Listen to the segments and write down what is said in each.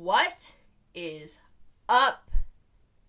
What is up,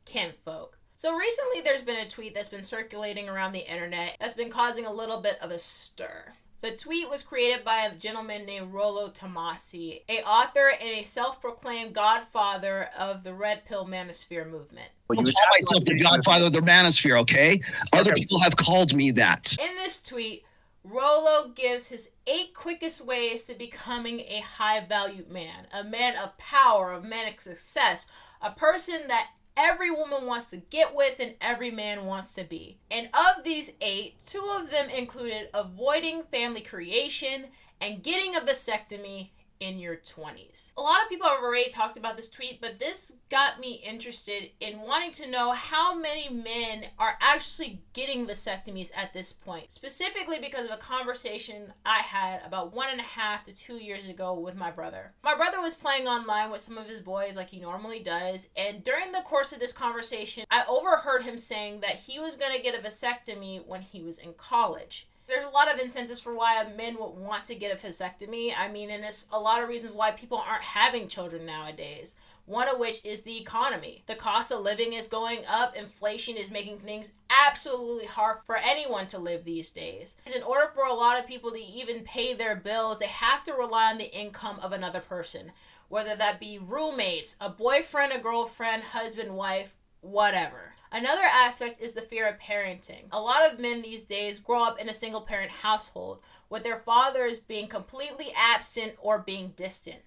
kinfolk? So recently there's been a tweet that's been circulating around the internet that's been causing a little bit of a stir. The tweet was created by a gentleman named Rollo Tomassi, an author and a self-proclaimed godfather of the Red Pill Manosphere movement. I call myself the godfather of the manosphere, okay? Other people have called me that. In this tweet, Rollo gives his 8 quickest ways to becoming a high-valued man, a man of power, a man of success, a person that every woman wants to get with and every man wants to be. And of these 8, 2 of them included avoiding family creation and getting a vasectomy in your 20s. A lot of people have already talked about this tweet, but this got me interested in wanting to know how many men are actually getting vasectomies at this point, specifically because of a conversation I had about 1.5 to 2 years ago with my brother. My brother was playing online with some of his boys like he normally does, and during the course of this conversation, I overheard him saying that he was going to get a vasectomy when he was in college. There's a lot of incentives for why men would want to get a vasectomy. I mean, and it's a lot of reasons why people aren't having children nowadays. One of which is the economy. The cost of living is going up. Inflation is making things absolutely hard for anyone to live these days. In order for a lot of people to even pay their bills, they have to rely on the income of another person. Whether that be roommates, a boyfriend, a girlfriend, husband, wife, whatever. Another aspect is the fear of parenting. A lot of men these days grow up in a single parent household with their fathers being completely absent or being distant.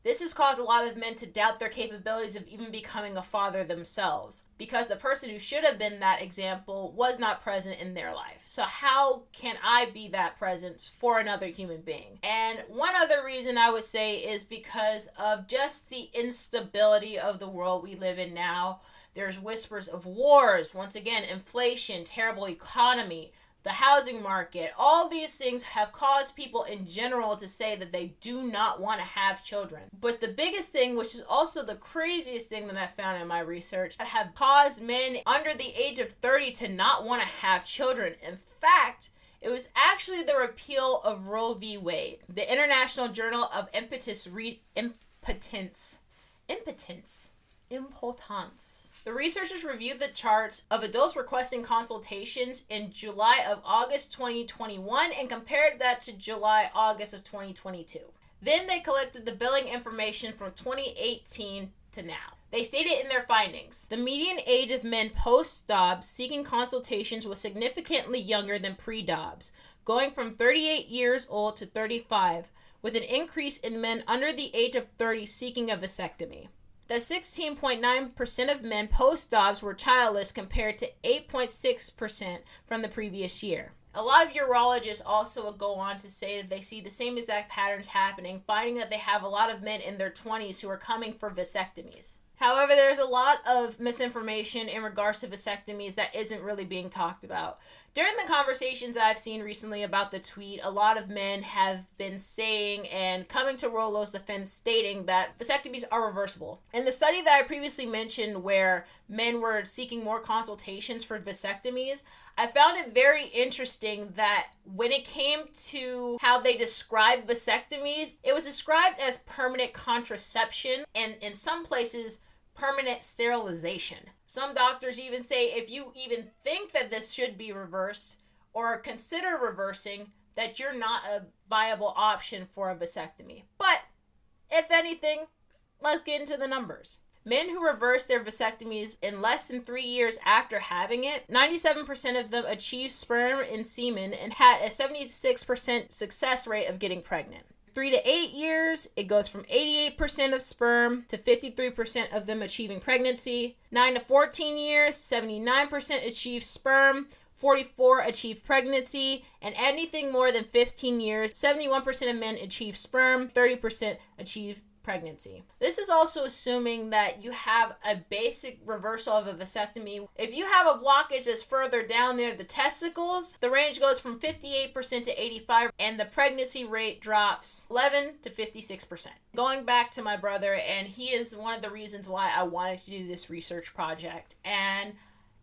This has caused a lot of men to doubt their capabilities of even becoming a father themselves because the person who should have been that example was not present in their life. So how can I be that presence for another human being? And one other reason I would say is because of just the instability of the world we live in now. There's whispers of wars, once again, inflation, terrible economy, the housing market. All these things have caused people in general to say that they do not want to have children. But the biggest thing, which is also the craziest thing that I found in my research, have caused men under the age of 30 to not want to have children. In fact, it was actually the repeal of Roe v. Wade. The International Journal of Impotence. The researchers reviewed the charts of adults requesting consultations in July of August 2021 and compared that to July-August of 2022. Then they collected the billing information from 2018 to now. They stated in their findings, the median age of men post-Dobbs seeking consultations was significantly younger than pre-Dobbs, going from 38 years old to 35, with an increase in men under the age of 30 seeking a vasectomy. That 16.9% of men post-Dobbs were childless compared to 8.6% from the previous year. A lot of urologists also go on to say that they see the same exact patterns happening, finding that they have a lot of men in their 20s who are coming for vasectomies. However, there's a lot of misinformation in regards to vasectomies that isn't really being talked about. During the conversations I've seen recently about the tweet, a lot of men have been saying and coming to Rollo's defense stating that vasectomies are reversible. In the study that I previously mentioned where men were seeking more consultations for vasectomies, I found it very interesting that when it came to how they described vasectomies, it was described as permanent contraception and in some places permanent sterilization. Some doctors even say if you even think that this should be reversed or consider reversing, that you're not a viable option for a vasectomy. But if anything, let's get into the numbers. Men who reversed their vasectomies in less than 3 years after having it, 97% of them achieved sperm and semen and had a 76% success rate of getting pregnant. 3 to 8 years, it goes from 88% of sperm to 53% of them achieving pregnancy. 9 to 14 years, 79% achieve sperm, 44% achieve pregnancy, and anything more than 15 years, 71% of men achieve sperm, 30% achieve pregnancy. This is also assuming that you have a basic reversal of a vasectomy. If you have a blockage that's further down near the testicles, the range goes from 58% to 85%, and the pregnancy rate drops 11 to 56%. Going back to my brother, and he is one of the reasons why I wanted to do this research project, and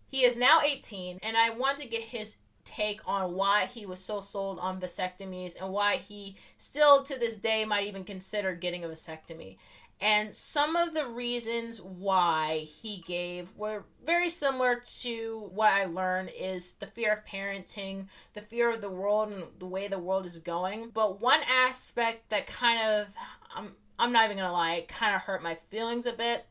he is now 18, and I want to get his take on why he was so sold on vasectomies and why he still to this day might even consider getting a vasectomy. And some of the reasons why he gave were very similar to what I learned is the fear of parenting, the fear of the world and the way the world is going. But one aspect that kind of, I'm not even going to lie, it kind of hurt my feelings a bit,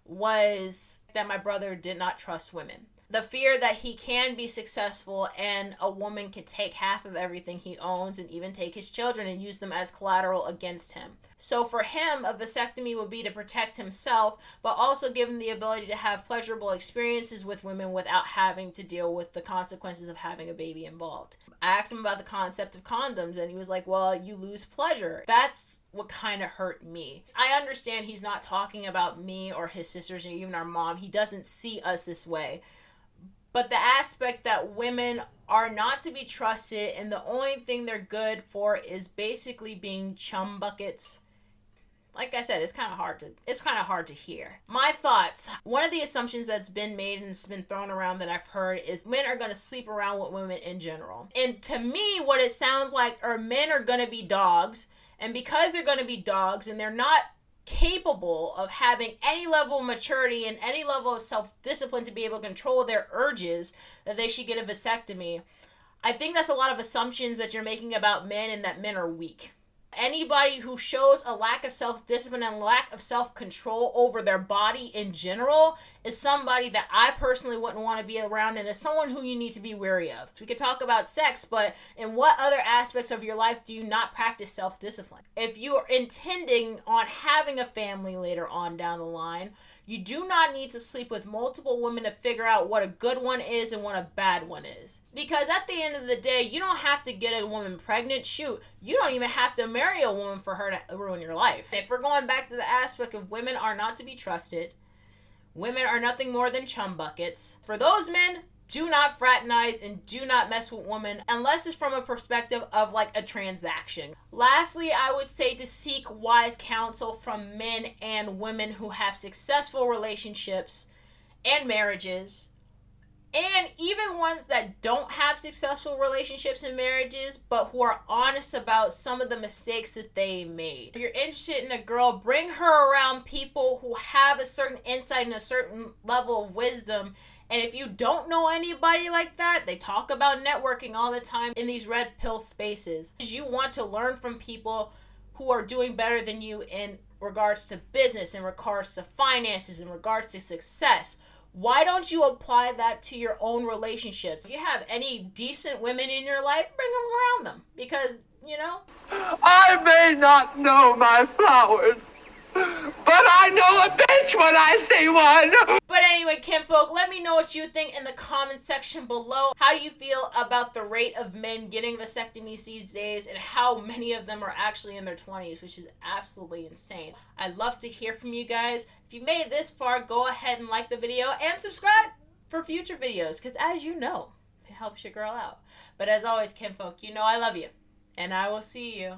was that my brother did not trust women. The fear that he can be successful and a woman can take half of everything he owns and even take his children and use them as collateral against him. So for him, a vasectomy would be to protect himself, but also give him the ability to have pleasurable experiences with women without having to deal with the consequences of having a baby involved. I asked him about the concept of condoms and he was like, well, you lose pleasure. That's what kind of hurt me. I understand he's not talking about me or his sisters or even our mom. He doesn't see us this way. But the aspect that women are not to be trusted and the only thing they're good for is basically being chum buckets. Like I said, it's kind of hard to hear. My thoughts. One of the assumptions that's been made and it's been thrown around that I've heard is men are going to sleep around with women in general. And to me, what it sounds like are men are going to be dogs. And because they're going to be dogs and they're not capable of having any level of maturity and any level of self-discipline to be able to control their urges, that they should get a vasectomy. I think that's a lot of assumptions that you're making about men and that men are weak. Anybody who shows a lack of self-discipline and lack of self-control over their body in general is somebody that I personally wouldn't want to be around and is someone who you need to be wary of. We could talk about sex, but in what other aspects of your life do you not practice self-discipline? If you are intending on having a family later on down the line, you do not need to sleep with multiple women to figure out what a good one is and what a bad one is. Because at the end of the day, you don't have to get a woman pregnant. Shoot, you don't even have to marry a woman for her to ruin your life. If we're going back to the aspect of women are not to be trusted, women are nothing more than chum buckets. For those men, do not fraternize and do not mess with women unless it's from a perspective of like a transaction. Lastly, I would say to seek wise counsel from men and women who have successful relationships and marriages, and even ones that don't have successful relationships and marriages, but who are honest about some of the mistakes that they made. If you're interested in a girl, bring her around people who have a certain insight and a certain level of wisdom. And if you don't know anybody like that, they talk about networking all the time in these red pill spaces. You want to learn from people who are doing better than you in regards to business, in regards to finances, in regards to success. Why don't you apply that to your own relationships? If you have any decent women in your life, bring them around them. Because, you know, I may not know my flowers, but I know a bitch when I see one. But anyway, kinfolk, let me know what you think in the comment section below. How do you feel about the rate of men getting vasectomies these days and how many of them are actually in their 20s, which is absolutely insane. I'd love to hear from you guys. If you made it this far, go ahead and like the video and subscribe for future videos because as you know, it helps your girl out. But as always, kinfolk, you know I love you and I will see you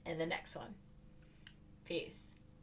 in the next one. Peace.